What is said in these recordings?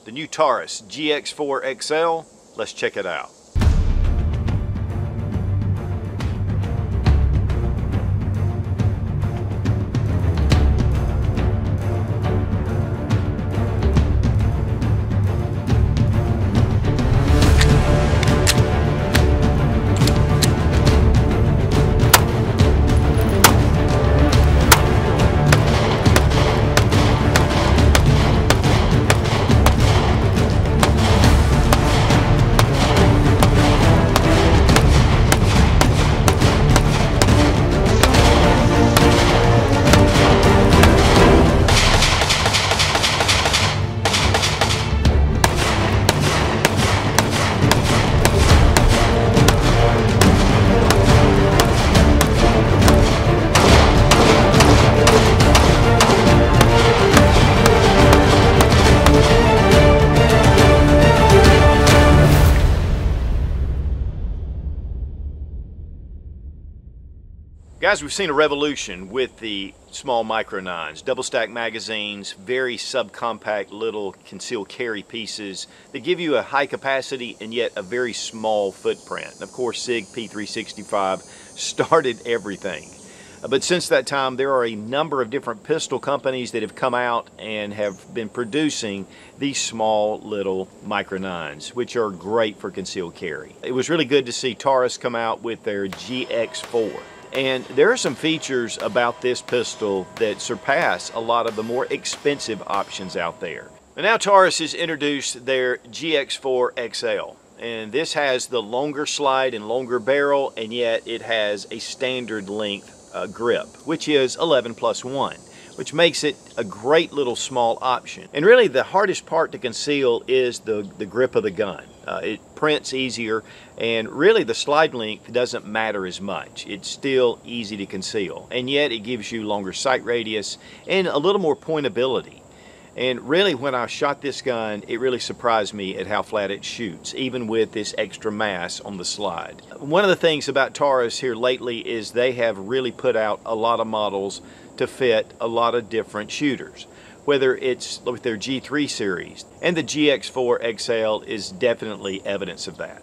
The new Taurus GX4 XL. Let's check it out. Guys, we've seen a revolution with the small Micro 9s. Double stack magazines, very subcompact little concealed carry pieces that give you a high capacity and yet a very small footprint. And of course, SIG P365 started everything. But since that time, there are a number of different pistol companies that have come out and have been producing these small little Micro 9s, which are great for concealed carry. It was really good to see Taurus come out with their GX4. And there are some features about this pistol that surpass a lot of the more expensive options out there. And now Taurus has introduced their GX4 XL. And this has the longer slide and longer barrel, and yet it has a standard length grip, which is 11+1, which makes it a great little small option. And really the hardest part to conceal is the grip of the gun. It prints easier, and really the slide length doesn't matter as much. It's still easy to conceal, and yet it gives you longer sight radius and a little more pointability. And really, when I shot this gun, it really surprised me at how flat it shoots, even with this extra mass on the slide. One of the things about Taurus here lately is they have really put out a lot of models to fit a lot of different shooters, whether it's with their G3 series, and the GX4 XL is definitely evidence of that.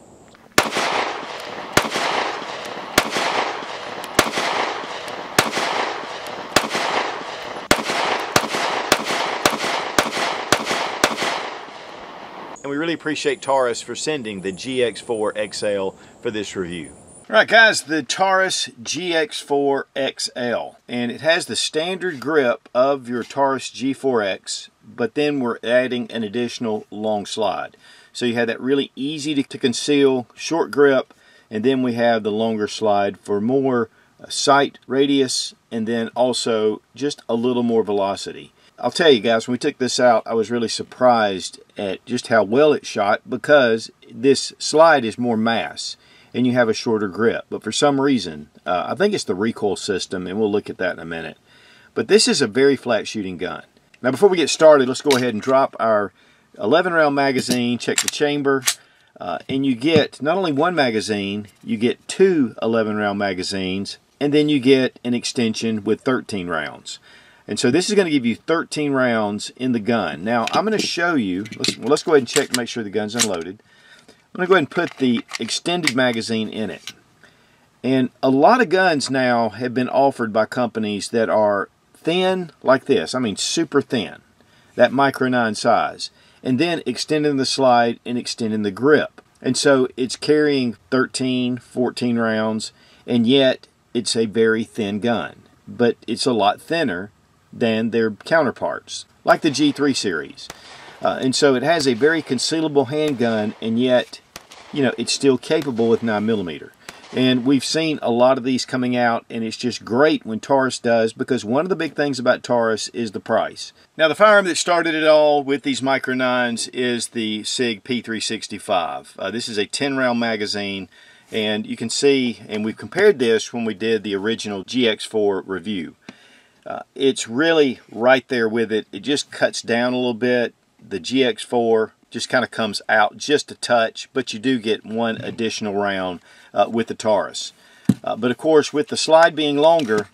And we really appreciate Taurus for sending the GX4 XL for this review. Alright guys, the Taurus GX4 XL, and it has the standard grip of your Taurus G4X, but then we're adding an additional long slide. So you have that really easy to conceal short grip, and then we have the longer slide for more sight radius, and then also just a little more velocity. I'll tell you guys, when we took this out, I was really surprised at just how well it shot, because this slide is more mass and you have a shorter grip. But for some reason, I think it's the recoil system, and we'll look at that in a minute. But this is a very flat shooting gun. Now before we get started, let's go ahead and drop our 11 round magazine, check the chamber, and you get not only one magazine, you get two 11 round magazines, and then you get an extension with 13 rounds. And so this is going to give you 13 rounds in the gun. Now I'm going to show you, let's go ahead and check to make sure the gun's unloaded. I'm going to go ahead and put the extended magazine in it. And a lot of guns now have been offered by companies that are thin like this. I mean super thin, that Micro 9 size. And then extending the slide and extending the grip. And so it's carrying 13, 14 rounds, and yet it's a very thin gun. But it's a lot thinner than their counterparts, like the G3 series. And so it has a very concealable handgun, and yet, you know, it's still capable with 9mm. And we've seen a lot of these coming out, and it's just great when Taurus does, because one of the big things about Taurus is the price. Now the firearm that started it all with these Micro 9s is the SIG P365. This is a 10 round magazine, and you can see, and we've compared this when we did the original GX4 review. It's really right there with it. It just cuts down a little bit. The GX4 just kind of comes out just a touch, but you do get one additional round with the Taurus. But of course, with the slide being longer,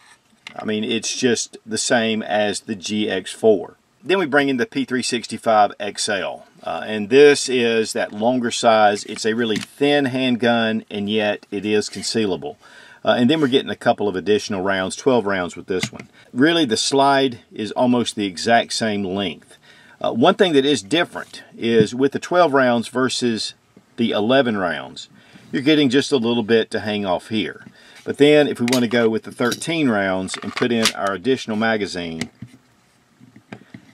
I mean, it's just the same as the GX4. Then we bring in the P365 Xl. And this is that longer size. It's a really thin handgun, and yet it is concealable. And then we're getting a couple of additional rounds, 12 rounds with this one. Really, the slide is almost the exact same length. One thing that is different is with the 12 rounds versus the 11 rounds, you're getting just a little bit to hang off here. But then if we want to go with the 13 rounds and put in our additional magazine,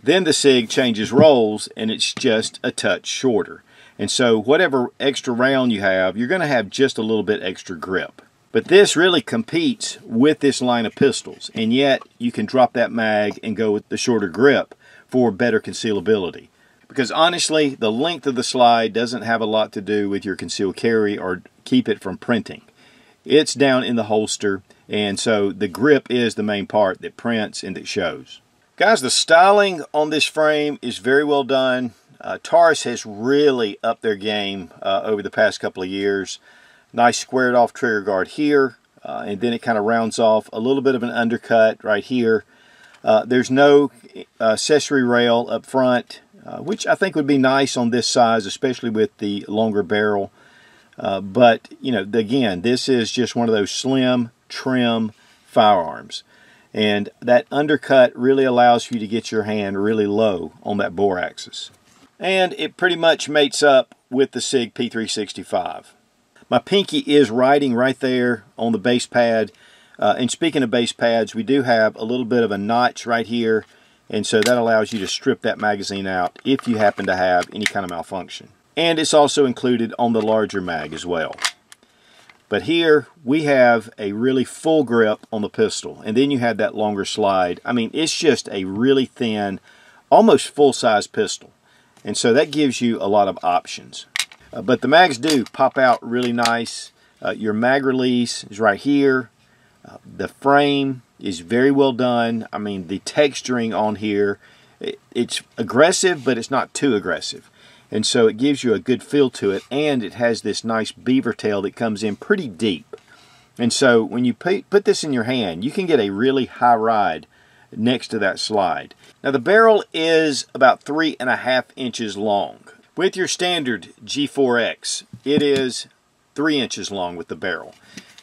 then the SIG changes roles and it's just a touch shorter. And so whatever extra round you have, you're going to have just a little bit extra grip. But this really competes with this line of pistols, and yet you can drop that mag and go with the shorter grip for better concealability. Because honestly, the length of the slide doesn't have a lot to do with your concealed carry or keep it from printing. It's down in the holster, and so the grip is the main part that prints and that shows. Guys, the styling on this frame is very well done. Taurus has really upped their game over the past couple of years. Nice squared off trigger guard here, and then it kind of rounds off a little bit of an undercut right here. There's no accessory rail up front, which I think would be nice on this size, especially with the longer barrel. But, you know, again, this is just one of those slim, trim firearms. And that undercut really allows you to get your hand really low on that bore axis. And it pretty much mates up with the SIG P365. My pinky is riding right there on the base pad. And speaking of base pads, we do have a little bit of a notch right here. And so that allows you to strip that magazine out if you happen to have any kind of malfunction. And it's also included on the larger mag as well. But here we have a really full grip on the pistol. And then you have that longer slide. I mean, it's just a really thin, almost full-size pistol. And so that gives you a lot of options. But the mags do pop out really nice. Your mag release is right here. The frame is very well done. I mean, the texturing on here, it's aggressive, but it's not too aggressive. And so it gives you a good feel to it, and it has this nice beaver tail that comes in pretty deep. And so when you put this in your hand, you can get a really high ride next to that slide. Now the barrel is about 3.5 inches long. With your standard G4X, it is 3 inches long with the barrel.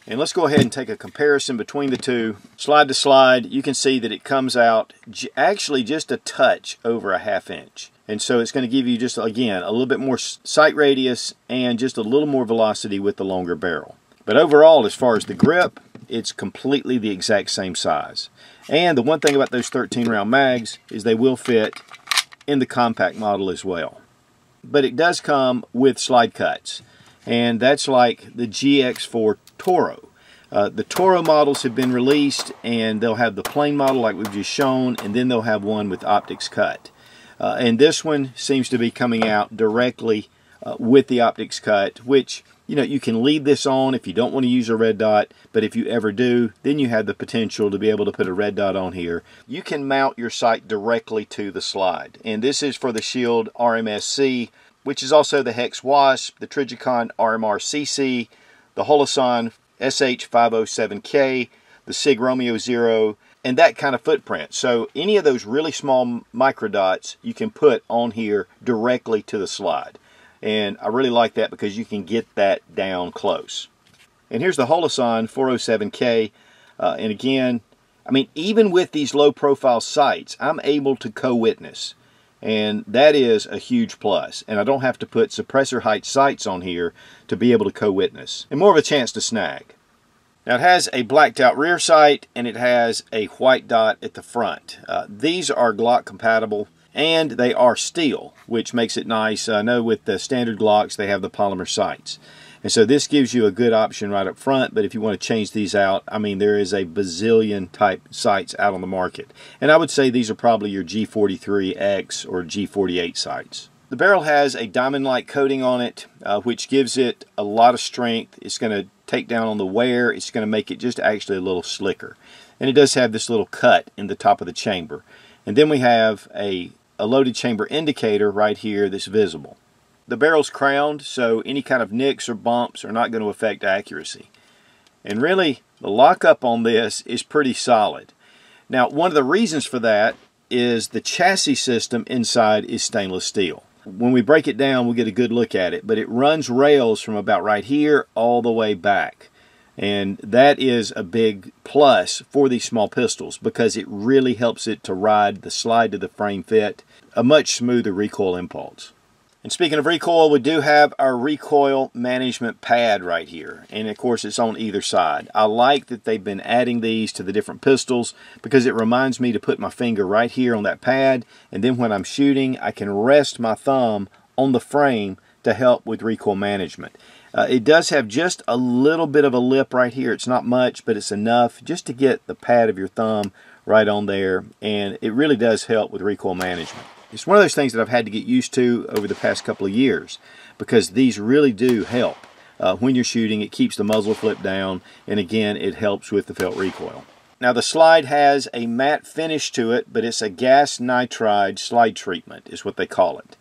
And let's go ahead and take a comparison between the two. Slide to slide, you can see that it comes out actually just a touch over a 1/2 inch. And so it's going to give you just, again, a little bit more sight radius and just a little more velocity with the longer barrel. But overall, as far as the grip, it's completely the exact same size. And the one thing about those 13-round mags is they will fit in the compact model as well. But it does come with slide cuts. And that's like the GX4 Toro. The Toro models have been released, and they'll have the plain model like we've just shown, and then they'll have one with optics cut. And this one seems to be coming out directly with the optics cut, which, you know, you can leave this on if you don't want to use a red dot, but if you ever do, then you have the potential to be able to put a red dot on here. You can mount your sight directly to the slide. And this is for the Shield RMSC, which is also the Hex Wasp, the Trijicon RMR CC, the Holosun SH507K, the SIG Romeo Zero, and that kind of footprint. So any of those really small micro dots you can put on here directly to the slide. And I really like that because you can get that down close. And here's the Holosun 407K. And again, I mean, even with these low profile sights, I'm able to co-witness. And that is a huge plus. And I don't have to put suppressor height sights on here to be able to co-witness. And more of a chance to snag. Now it has a blacked out rear sight, and it has a white dot at the front. These are Glock compatible, and they are steel, which makes it nice. I know with the standard Glocks they have the polymer sights. And so this gives you a good option right up front, but if you want to change these out, I mean, there is a bazillion type sights out on the market. And I would say these are probably your G43X or G48 sights. The barrel has a diamond-like coating on it, which gives it a lot of strength. It's going to take down on the wear. It's going to make it just actually a little slicker. And it does have this little cut in the top of the chamber. And then we have a loaded chamber indicator right here that's visible. The barrel's crowned, so any kind of nicks or bumps are not going to affect accuracy. And really, the lockup on this is pretty solid. Now, one of the reasons for that is the chassis system inside is stainless steel. When we break it down, we'll get a good look at it, but it runs rails from about right here all the way back. And that is a big plus for these small pistols because it really helps it to ride the slide to the frame fit, a much smoother recoil impulse. And speaking of recoil, we do have our recoil management pad right here. And of course it's on either side. I like that they've been adding these to the different pistols because it reminds me to put my finger right here on that pad, and then when I'm shooting I can rest my thumb on the frame to help with recoil management. It does have just a little bit of a lip right here. It's not much, but it's enough just to get the pad of your thumb right on there, and it really does help with recoil management. It's one of those things that I've had to get used to over the past couple of years because these really do help. When you're shooting, it keeps the muzzle flip down, and again, it helps with the felt recoil. Now the slide has a matte finish to it, but it's a gas nitride slide treatment is what they call it.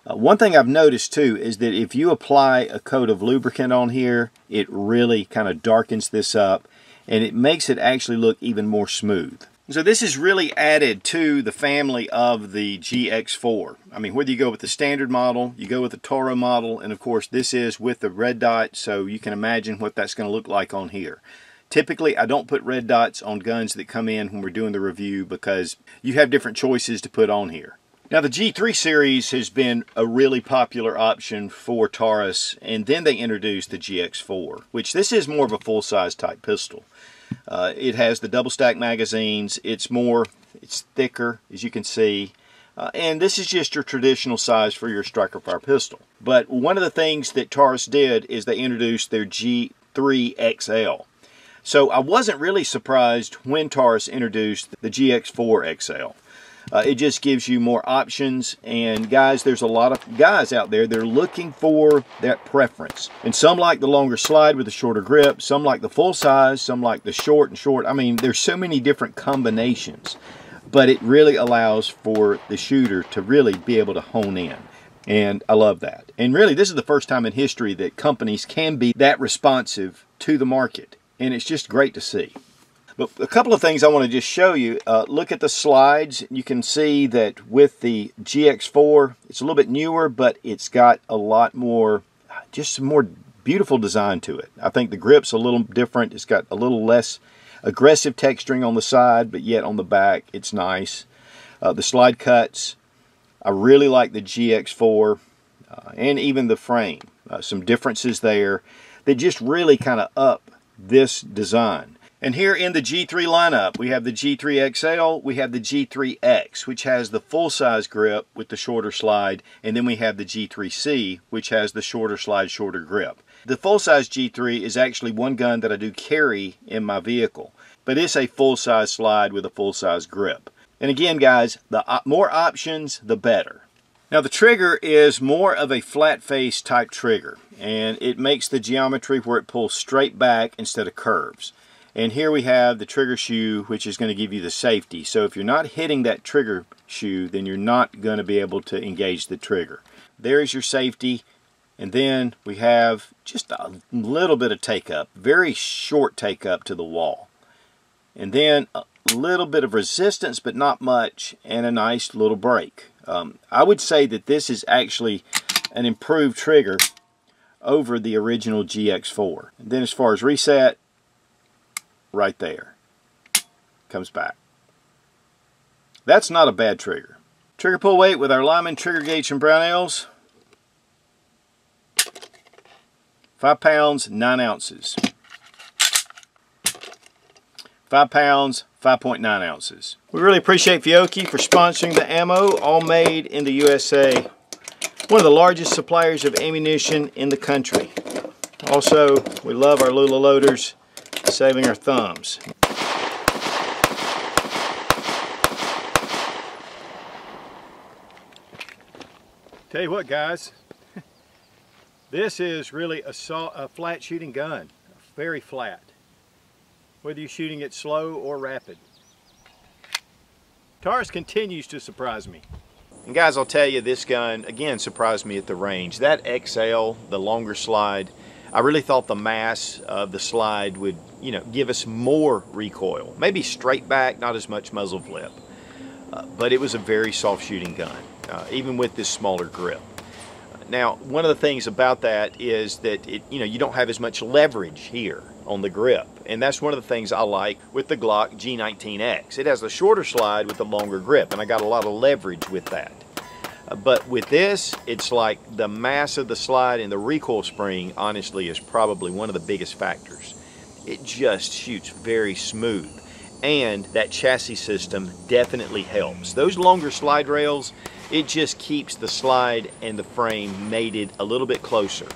One thing I've noticed too is that if you apply a coat of lubricant on here, it really kind of darkens this up and it makes it actually look even more smooth. So this is really added to the family of the GX4. I mean, whether you go with the standard model, you go with the Toro model, and of course this is with the red dot, so you can imagine what that's going to look like on here. Typically, I don't put red dots on guns that come in when we're doing the review because you have different choices to put on here. Now the G3 series has been a really popular option for Taurus, and then they introduced the GX4, which this is more of a full-size type pistol. It has the double stack magazines, it's thicker as you can see, and this is just your traditional size for your striker fire pistol. But one of the things that Taurus did is they introduced their G3 XL. So I wasn't really surprised when Taurus introduced the GX4 XL. It just gives you more options, and guys, there's a lot of guys out there that are looking for that preference. And some like the longer slide with the shorter grip, some like the full size, some like the short and short. I mean, there's so many different combinations, but it really allows for the shooter to really be able to hone in. And I love that. And really, this is the first time in history that companies can be that responsive to the market, and it's just great to see. But a couple of things I want to just show you. Look at the slides. You can see that with the GX4, it's a little bit newer, but it's got a lot more, just some more beautiful design to it. I think the grip's a little different. It's got a little less aggressive texturing on the side, but yet on the back, it's nice. The slide cuts, I really like the GX4 and even the frame. Some differences there that just really kind of up this design. And here in the G3 lineup, we have the G3 XL, we have the G3X, which has the full-size grip with the shorter slide, and then we have the G3C, which has the shorter slide, shorter grip. The full-size G3 is actually one gun that I do carry in my vehicle, but it's a full-size slide with a full-size grip. And again, guys, the more options, the better. Now the trigger is more of a flat face type trigger, and it makes the geometry where it pulls straight back instead of curves. And here we have the trigger shoe, which is going to give you the safety. So if you're not hitting that trigger shoe, then you're not going to be able to engage the trigger. There is your safety. And then we have just a little bit of take up, very short take up to the wall. And then a little bit of resistance, but not much, and a nice little break. I would say that this is actually an improved trigger over the original GX4. And then as far as reset, right there, comes back. That's not a bad trigger. Trigger pull weight with our Lyman trigger gauge from Brownells, 5 pounds 9 ounces. 5 pounds 5.9 ounces. We really appreciate Fiocchi for sponsoring the ammo, all made in the USA. One of the largest suppliers of ammunition in the country. Also, we love our Lula loaders, saving our thumbs. Tell you what, guys, this is really a flat shooting gun, very flat, whether you're shooting it slow or rapid. Taurus continues to surprise me. And guys, I'll tell you, this gun again surprised me at the range. That XL, the longer slide, I really thought the mass of the slide would, give us more recoil. Maybe straight back, not as much muzzle flip. but it was a very soft shooting gun, even with this smaller grip. Now, one of the things about that is that you don't have as much leverage here on the grip, and that's one of the things I like with the Glock G19X. It has a shorter slide with a longer grip, and I got a lot of leverage with that. But with this, it's like the mass of the slide and the recoil spring, honestly, is probably one of the biggest factors. It just shoots very smooth, and that chassis system definitely helps. Those longer slide rails, it just keeps the slide and the frame mated a little bit closer.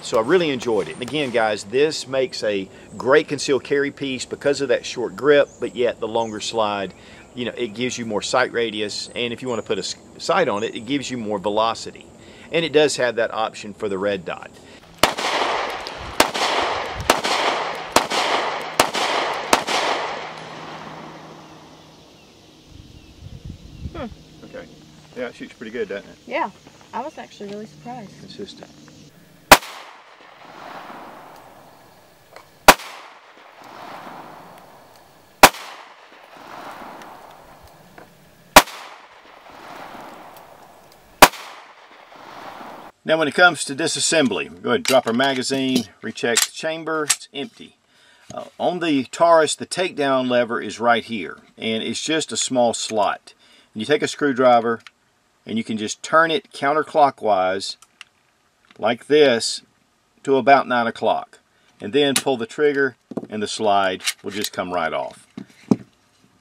So I really enjoyed it. And again, guys, this makes a great concealed carry piece because of that short grip, but yet the longer slide, it gives you more sight radius, and if you want to put a sight on it, it gives you more velocity. And it does have that option for the red dot. Okay. Yeah, it shoots pretty good, doesn't it? Yeah, I was actually really surprised. Consistent. Now when it comes to disassembly, go ahead and drop our magazine, recheck the chamber, it's empty. On the Taurus, the takedown lever is right here, and it's just a small slot. And you take a screwdriver, and you can just turn it counterclockwise, like this, to about 9 o'clock. And then pull the trigger, and the slide will just come right off.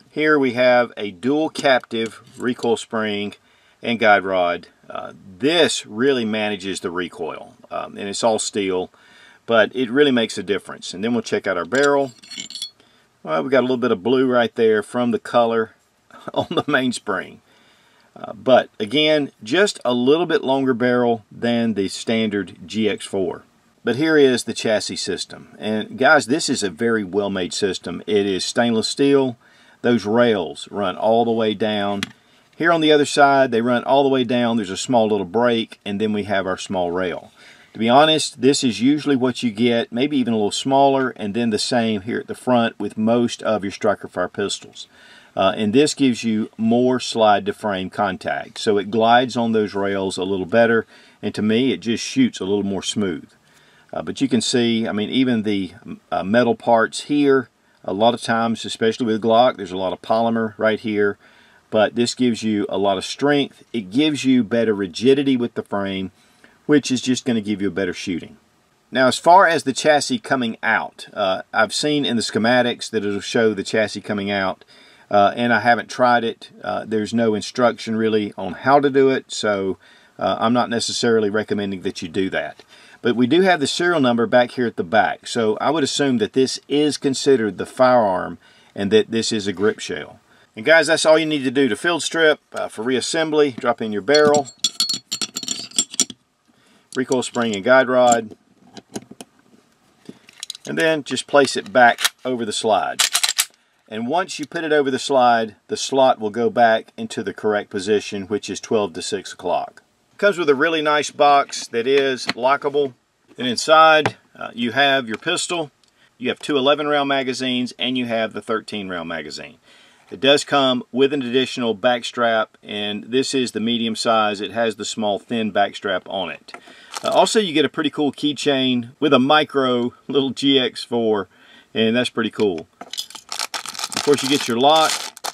Here we have a dual captive recoil spring and guide rod. This really manages the recoil, and it's all steel, but it really makes a difference. And then we'll check out our barrel. Well, we got a little bit of blue right there from the color on the mainspring. But again, just a little bit longer barrel than the standard GX4. But here is the chassis system. And guys, this is a very well-made system. It is stainless steel. Those rails run all the way down. Here on the other side, they run all the way down. There's a small little break, and then we have our small rail. To be honest, this is usually what you get, maybe even a little smaller, and then the same here at the front with most of your striker fire pistols. And this gives you more slide to frame contact. So it glides on those rails a little better, and to me, it just shoots a little more smooth. But you can see, I mean, even the metal parts here, a lot of times, especially with Glock, there's a lot of polymer right here. But this gives you a lot of strength. It gives you better rigidity with the frame, which is just going to give you a better shooting. Now, as far as the chassis coming out, I've seen in the schematics that it'll show the chassis coming out, and I haven't tried it. There's no instruction really on how to do it, so I'm not necessarily recommending that you do that. But we do have the serial number back here at the back, so I would assume that this is considered the firearm and that this is a grip shell. And guys, that's all you need to do to field strip. For reassembly, drop in your barrel, recoil spring and guide rod, and then just place it back over the slide. And once you put it over the slide, the slot will go back into the correct position, which is 12 to 6 o'clock. Comes with a really nice box that is lockable. And inside, you have your pistol, you have two 11-round magazines, and you have the 13-round magazine. It does come with an additional back strap, and this is the medium size. It has the small thin back strap on it. Also, you get a pretty cool keychain with a micro little GX4, and that's pretty cool. Of course, you get your lock,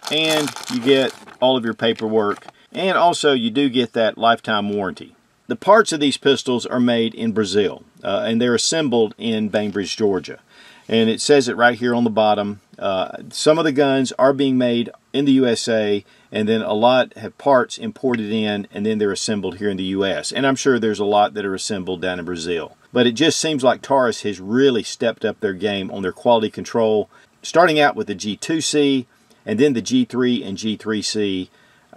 and you get all of your paperwork, and also you do get that lifetime warranty. The parts of these pistols are made in Brazil, and they're assembled in Bainbridge, Georgia. And it says it right here on the bottom. Some of the guns are being made in the USA, and then a lot have parts imported in, and then they're assembled here in the US. And I'm sure there's a lot that are assembled down in Brazil. But it just seems like Taurus has really stepped up their game on their quality control, starting out with the G2C, and then the G3 and G3C.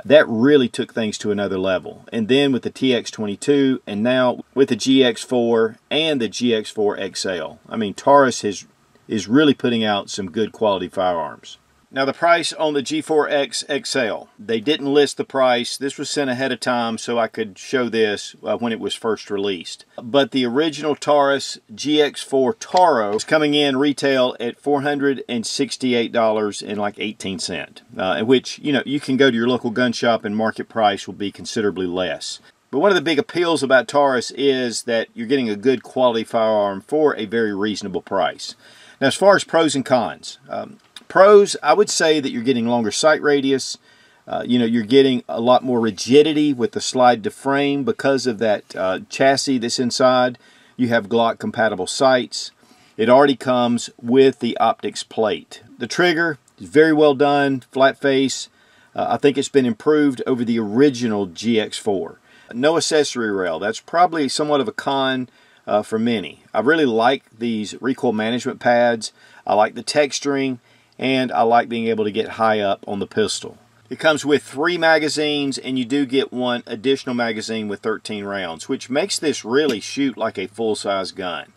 That really took things to another level. And then with the TX22, and now with the GX4 and the GX4 XL. I mean, Taurus is really putting out some good quality firearms. Now the price on the G4X XL, they didn't list the price. This was sent ahead of time so I could show this when it was first released. But the original Taurus GX4 Taro is coming in retail at $468.18, which, you know, you can go to your local gun shop and market price will be considerably less. But one of the big appeals about Taurus is that you're getting a good quality firearm for a very reasonable price. Now as far as pros and cons, pros, I would say that you're getting longer sight radius. You know, you're getting a lot more rigidity with the slide to frame because of that chassis that's inside. You have Glock compatible sights. It already comes with the optics plate. The trigger is very well done, flat face. I think it's been improved over the original GX4. No accessory rail. That's probably somewhat of a con for many. I really like these recoil management pads. I like the texturing, and I like being able to get high up on the pistol. It comes with 3 magazines, and you do get one additional magazine with 13 rounds, which makes this really shoot like a full-size gun.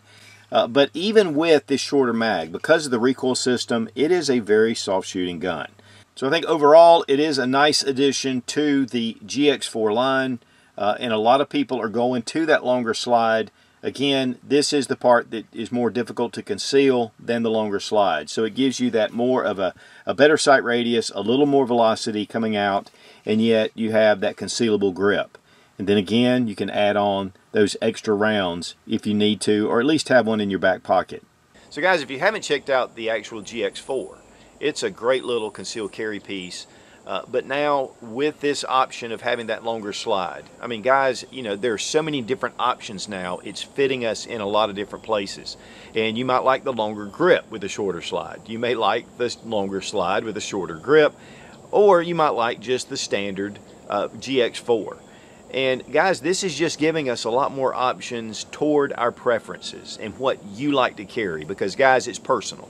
But even with this shorter mag, because of the recoil system, it is a very soft-shooting gun. So I think overall, it is a nice addition to the GX4 line, and a lot of people are going to that longer slide. Again, this is the part that is more difficult to conceal than the longer slide. So it gives you that more of a better sight radius, a little more velocity coming out, and yet you have that concealable grip. And then again, you can add on those extra rounds if you need to, or at least have one in your back pocket. So guys, if you haven't checked out the actual GX4, it's a great little concealed carry piece. But now with this option of having that longer slide, I mean guys, you know, there's so many different options now. It's fitting us in a lot of different places. And you might like the longer grip with the shorter slide. You may like the longer slide with a shorter grip, or you might like just the standard GX4. And guys, this is just giving us a lot more options toward our preferences and what you like to carry, because guys, it's personal.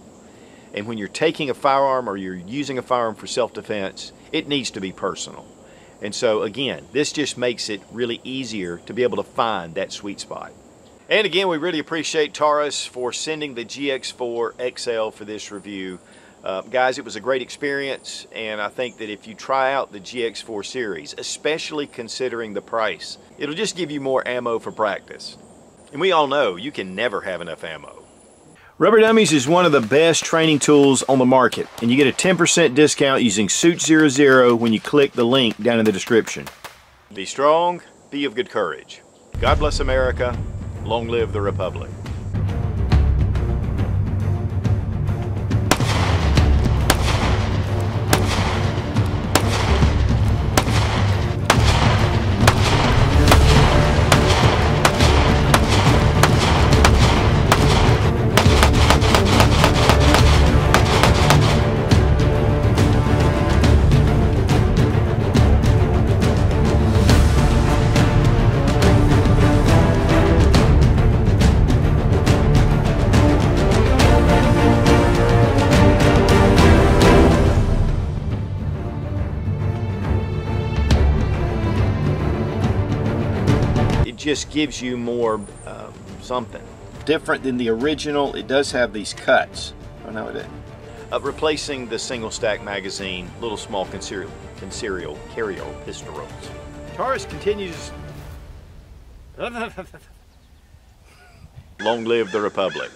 And when you're taking a firearm or you're using a firearm for self-defense, it needs to be personal. And so again, this just makes it really easier to be able to find that sweet spot. And again, we really appreciate Taurus for sending the GX4 XL for this review. Guys, it was a great experience, and I think that if you try out the GX4 series, especially considering the price, it'll just give you more ammo for practice. And we all know you can never have enough ammo. Rubber Dummies is one of the best training tools on the market, and you get a 10% discount using Sootch00 when you click the link down in the description. Be strong, be of good courage. God bless America. Long live the Republic. Just gives you more something different than the original. It does have these cuts. Oh no, it didn't. Replacing the single stack magazine, little small carrier pistol rolls. Taurus continues. Long live the Republic.